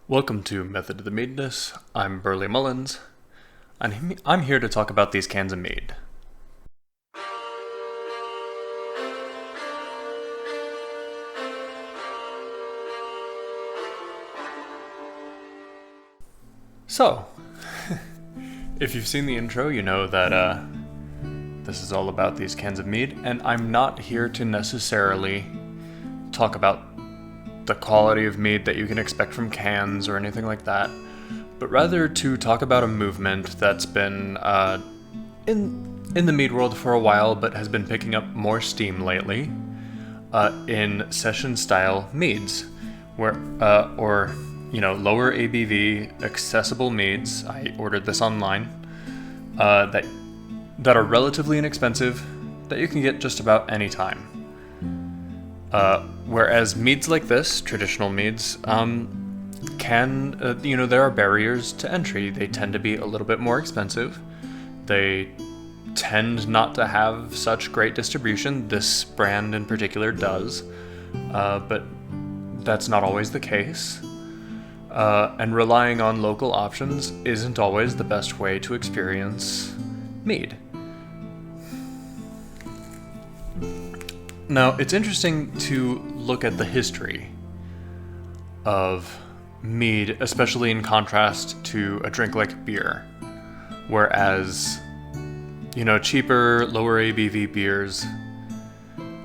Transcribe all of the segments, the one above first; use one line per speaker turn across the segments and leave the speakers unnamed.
Welcome to Method of the Meadness. I'm Burley Mullins, and I'm here to talk about these cans of mead. So, if you've seen the intro, you know that this is all about these cans of mead, and I'm not here to necessarily talk about the quality of mead that you can expect from cans or anything like that, but rather to talk about a movement that's been in the mead world for a while, but has been picking up more steam lately in session-style meads, where lower ABV, accessible meads. I ordered this online that are relatively inexpensive, that you can get just about any time. Whereas meads like this, traditional meads, there are barriers to entry. They tend to be a little bit more expensive. They tend not to have such great distribution. This brand in particular does, but that's not always the case. And relying on local options isn't always the best way to experience mead. Now, it's interesting to look at the history of mead, especially in contrast to a drink like beer. Whereas, cheaper, lower ABV beers,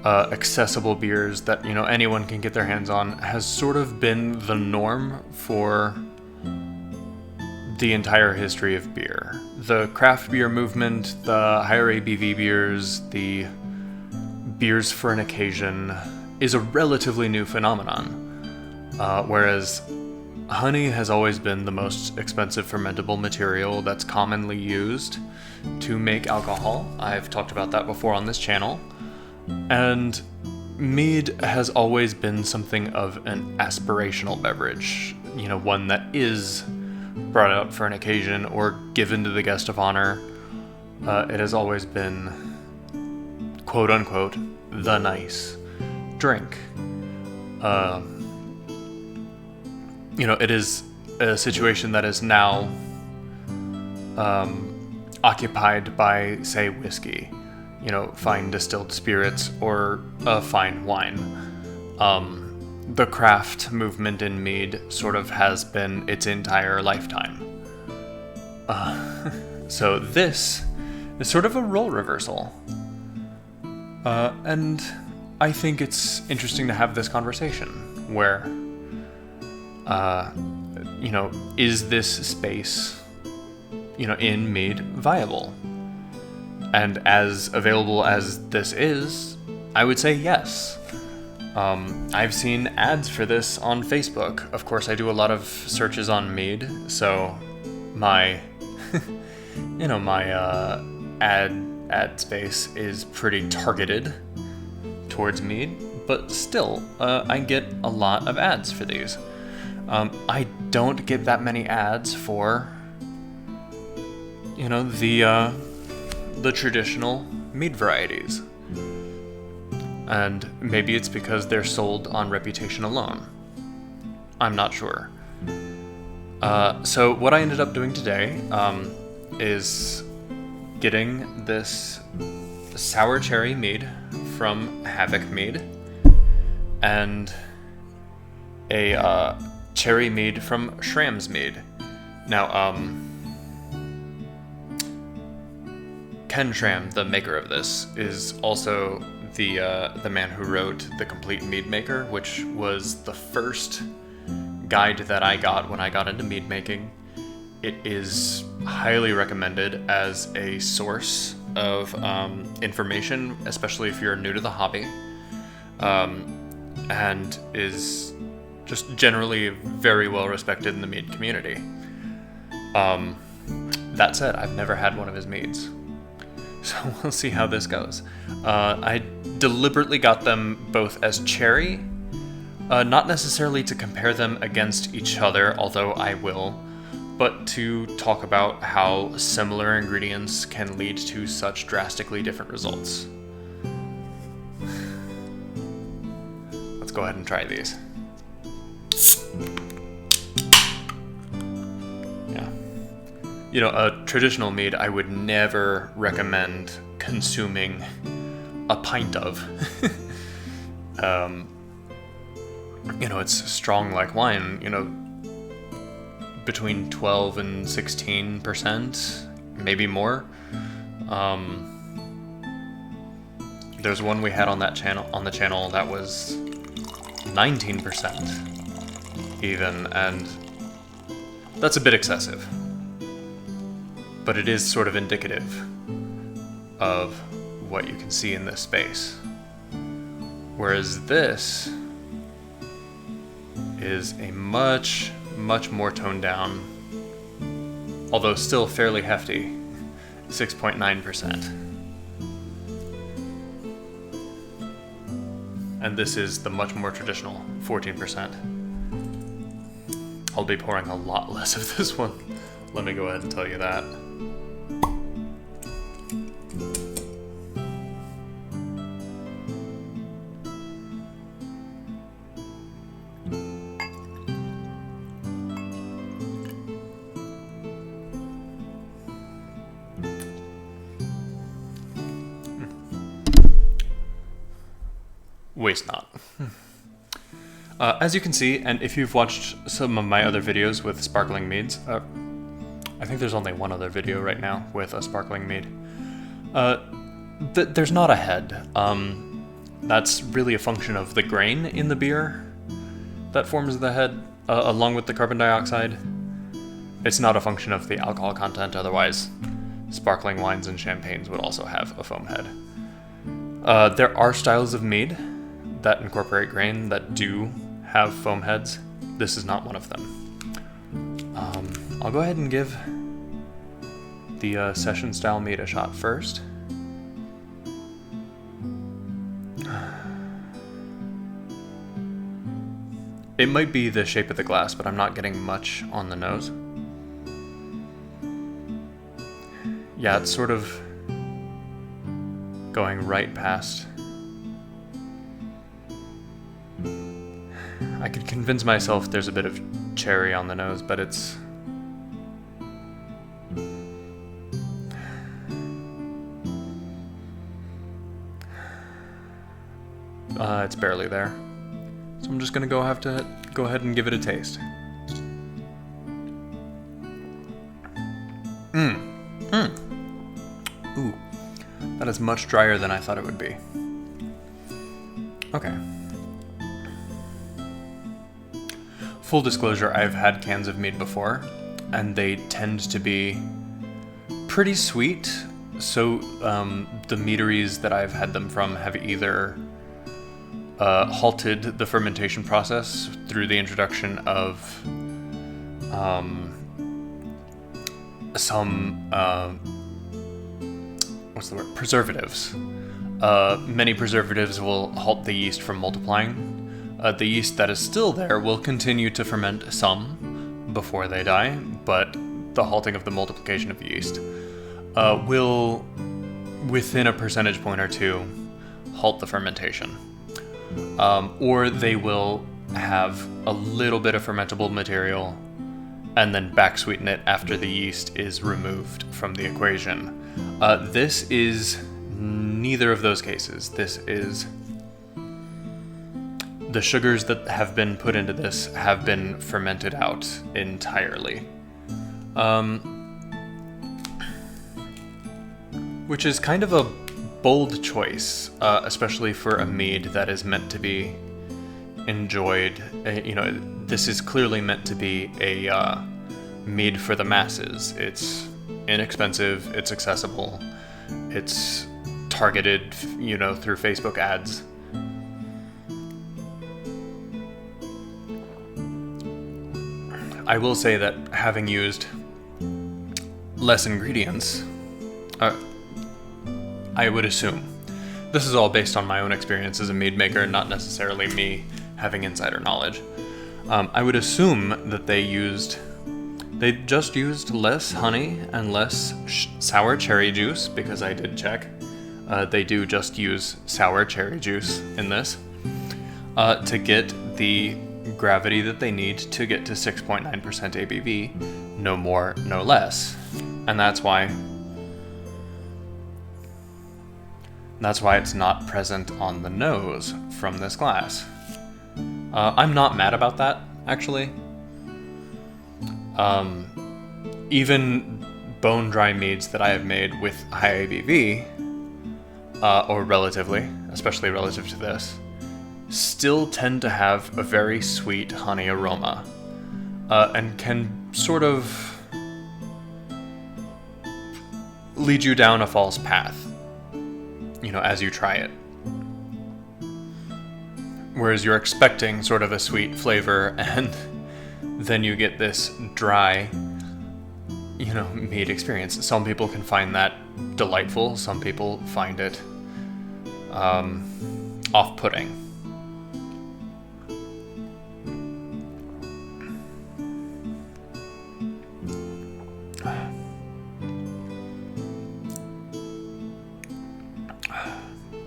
accessible beers that, anyone can get their hands on, has sort of been the norm for the entire history of beer. The craft beer movement, the higher ABV beers, the beers for an occasion is a relatively new phenomenon, whereas honey has always been the most expensive fermentable material that's commonly used to make alcohol. I've talked about that before on this channel. And mead has always been something of an aspirational beverage, one that is brought out for an occasion or given to the guest of honor. It has always been, quote unquote, the nice drink. It is a situation that is now occupied by, say, whiskey, fine distilled spirits, or a fine wine. The craft movement in mead sort of has been its entire lifetime. So this is sort of a role reversal. And I think it's interesting to have this conversation where, is this space, in mead viable? And as available as this is, I would say yes. I've seen ads for this on Facebook. Of course, I do a lot of searches on mead, so my, ad space is pretty targeted towards mead, but still, I get a lot of ads for these. I don't get that many ads for, the traditional mead varieties. And maybe it's because they're sold on reputation alone. I'm not sure. So what I ended up doing today is getting this sour cherry mead from Havoc Mead and a cherry mead from Schramm's Mead. Now, Ken Schramm, the maker of this, is also the man who wrote The Complete Mead Maker, which was the first guide that I got when I got into mead making. It is highly recommended as a source of information, especially if you're new to the hobby, and is just generally very well respected in the mead community. That said, I've never had one of his meads, so we'll see how this goes. I deliberately got them both as cherry, not necessarily to compare them against each other, although I will, but to talk about how similar ingredients can lead to such drastically different results. Let's go ahead and try these. You know, a traditional mead I would never recommend consuming a pint of. You know, it's strong like wine, you know, between 12 and 16%, maybe more. There's one we had on the channel that was 19% even, and that's a bit excessive. But it is sort of indicative of what you can see in this space. Whereas this is a much more toned down, although still fairly hefty, 6.9%. And this is the much more traditional 14%. I'll be pouring a lot less of this one. Let me go ahead and tell you that. Waste not. As you can see, and if you've watched some of my other videos with sparkling meads, I think there's only one other video right now with a sparkling mead. There's not a head. That's really a function of the grain in the beer that forms the head, along with the carbon dioxide. It's not a function of the alcohol content, otherwise sparkling wines and champagnes would also have a foam head. There are styles of mead that incorporate grain that do have foam heads. This is not one of them. I'll go ahead and give the session style mead a shot first. It might be the shape of the glass, but I'm not getting much on the nose. Yeah, it's sort of going right past. I could convince myself there's a bit of cherry on the nose, but it's... it's barely there. So I'm just gonna go ahead and give it a taste. Ooh, that is much drier than I thought it would be. Okay. Full disclosure, I've had cans of mead before, and they tend to be pretty sweet. So the meaderies that I've had them from have either halted the fermentation process through the introduction of some preservatives. Many preservatives will halt the yeast from multiplying. The yeast that is still there will continue to ferment some before they die, but the halting of the multiplication of yeast will, within a percentage point or two, halt the fermentation. Or they will have a little bit of fermentable material and then back sweeten it after the yeast is removed from the equation. This is neither of those cases. This is... the sugars that have been put into this have been fermented out entirely. Which is kind of a bold choice, especially for a mead that is meant to be enjoyed. You know, this is clearly meant to be a mead for the masses. It's inexpensive, it's accessible, it's targeted, you know, through Facebook ads. I will say that having used less ingredients, I would assume, this is all based on my own experience as a mead maker, not necessarily me having insider knowledge. I would assume that they just used less honey and less sour cherry juice, because I did check. They do just use sour cherry juice in this, to get the gravity that they need to get to 6.9% ABV, no more, no less. And that's why it's not present on the nose from this glass. I'm not mad about that, actually. Even bone dry meads that I have made with high ABV, or relatively, especially relative to this, still tend to have a very sweet honey aroma, and can sort of lead you down a false path, as you try it. Whereas you're expecting sort of a sweet flavor, and then you get this dry, mead experience. Some people can find that delightful. Some people find it off-putting.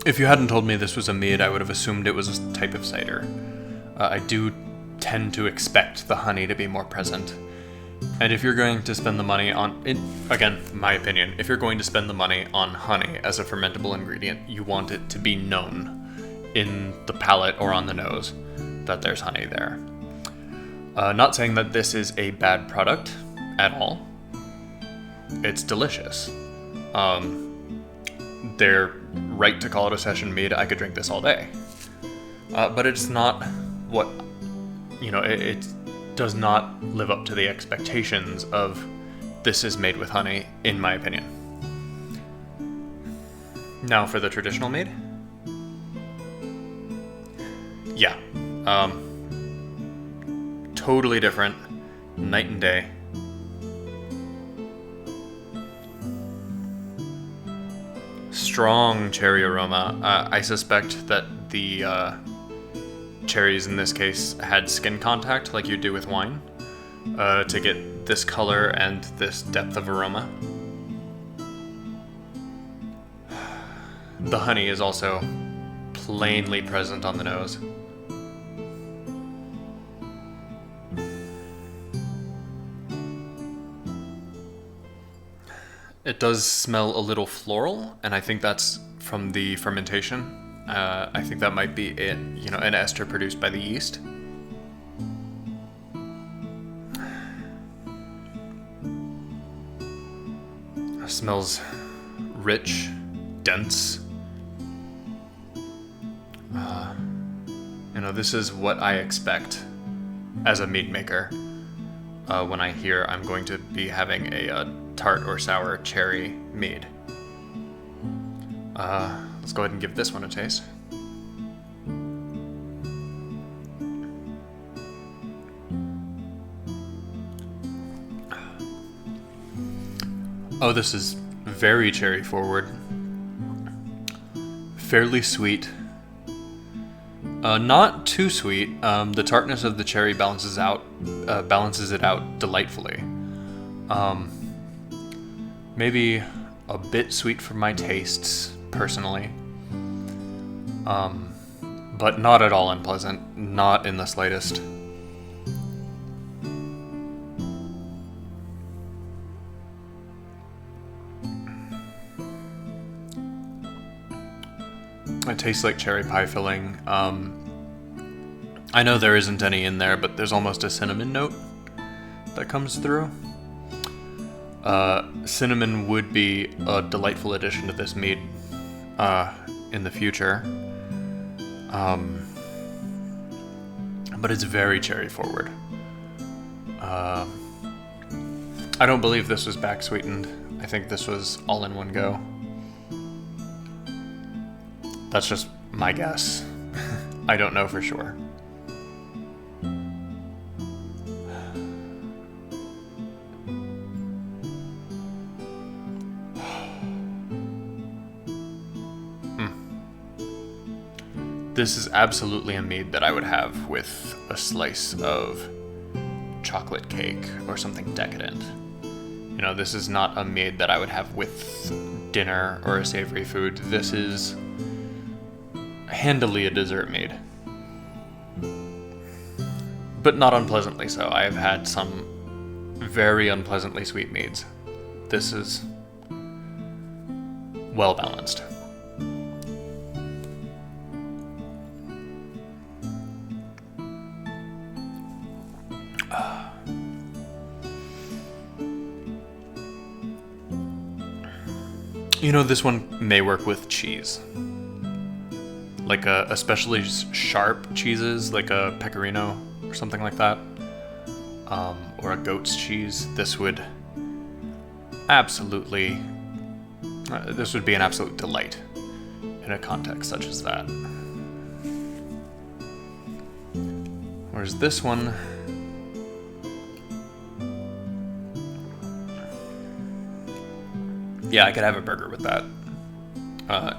If you hadn't told me this was a mead, I would have assumed it was a type of cider. I do tend to expect the honey to be more present. And if you're going to spend the money on, again, my opinion, if you're going to spend the money on honey as a fermentable ingredient, you want it to be known in the palate or on the nose that there's honey there. Not saying that this is a bad product at all. It's delicious. They're right to call it a session mead. I could drink this all day. But it's not what, it does not live up to the expectations of this is made with honey, in my opinion. Now for the traditional mead. Yeah. Totally different. Night and day. Strong cherry aroma. I suspect that the cherries in this case had skin contact like you do with wine to get this color and this depth of aroma. The honey is also plainly present on the nose. It does smell a little floral, and I think that's from the fermentation. I think that might be an ester produced by the yeast. It smells rich, dense. This is what I expect as a mead maker when I hear I'm going to be having a tart or sour cherry mead. Let's go ahead and give this one a taste. Oh, this is very cherry forward. Fairly sweet. Not too sweet. The tartness of the cherry balances it out delightfully. Maybe a bit sweet for my tastes, personally. But not at all unpleasant. Not in the slightest. It tastes like cherry pie filling. I know there isn't any in there, but there's almost a cinnamon note that comes through. Cinnamon would be a delightful addition to this mead in the future. But it's very cherry forward. I don't believe this was back sweetened. I think this was all in one go. That's just my guess. I don't know for sure. This is absolutely a mead that I would have with a slice of chocolate cake or something decadent. This is not a mead that I would have with dinner or a savory food. This is handily a dessert mead. but not unpleasantly so. I have had some very unpleasantly sweet meads. This is well balanced. You know, this one may work with cheese. Like especially sharp cheeses, like a pecorino or something like that. Or a goat's cheese. This would absolutely... this would be an absolute delight in a context such as that. Whereas this one... yeah, I could have a burger with that.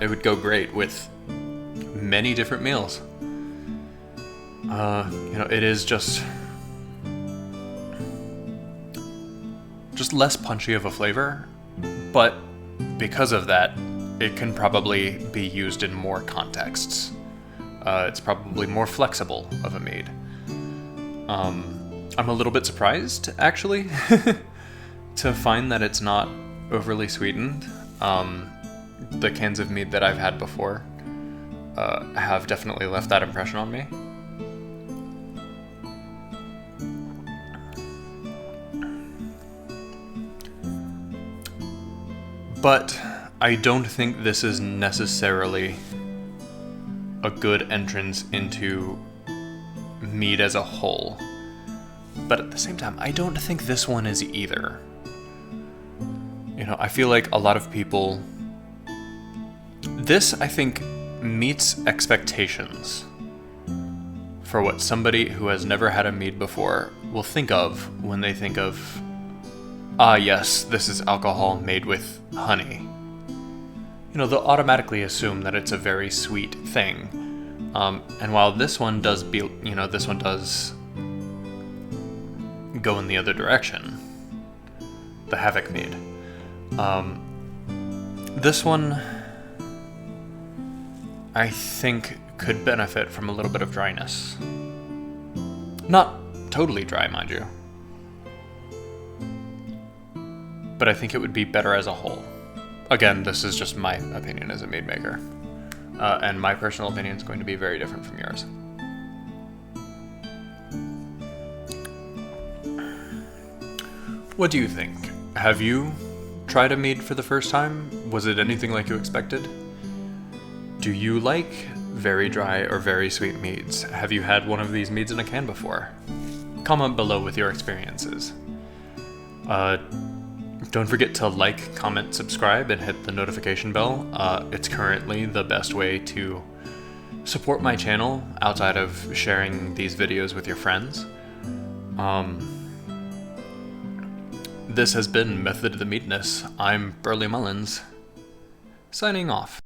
It would go great with many different meals. You know, it is just less punchy of a flavor, but because of that, it can probably be used in more contexts. It's probably more flexible of a mead. I'm a little bit surprised, actually, to find that it's not overly sweetened. The cans of mead that I've had before have definitely left that impression on me. But I don't think this is necessarily a good entrance into mead as a whole. But at the same time, I don't think this one is either. You know, I feel like a lot of people... this, I think, meets expectations for what somebody who has never had a mead before will think of when they think of, ah, yes, this is alcohol made with honey. You know, they'll automatically assume that it's a very sweet thing. And while this one does this one does go in the other direction, the Havoc Mead. This one, I think, could benefit from a little bit of dryness. Not totally dry, mind you. But I think it would be better as a whole. Again, this is just my opinion as a mead maker. And my personal opinion is going to be very different from yours. What do you think? Have you tried a mead for the first time? Was it anything like you expected? Do you like very dry or very sweet meads? Have you had one of these meads in a can before? Comment below with your experiences. Don't forget to like, comment, subscribe, and hit the notification bell. It's currently the best way to support my channel outside of sharing these videos with your friends. This has been Method of the Meadness. I'm Burley Mullins, signing off.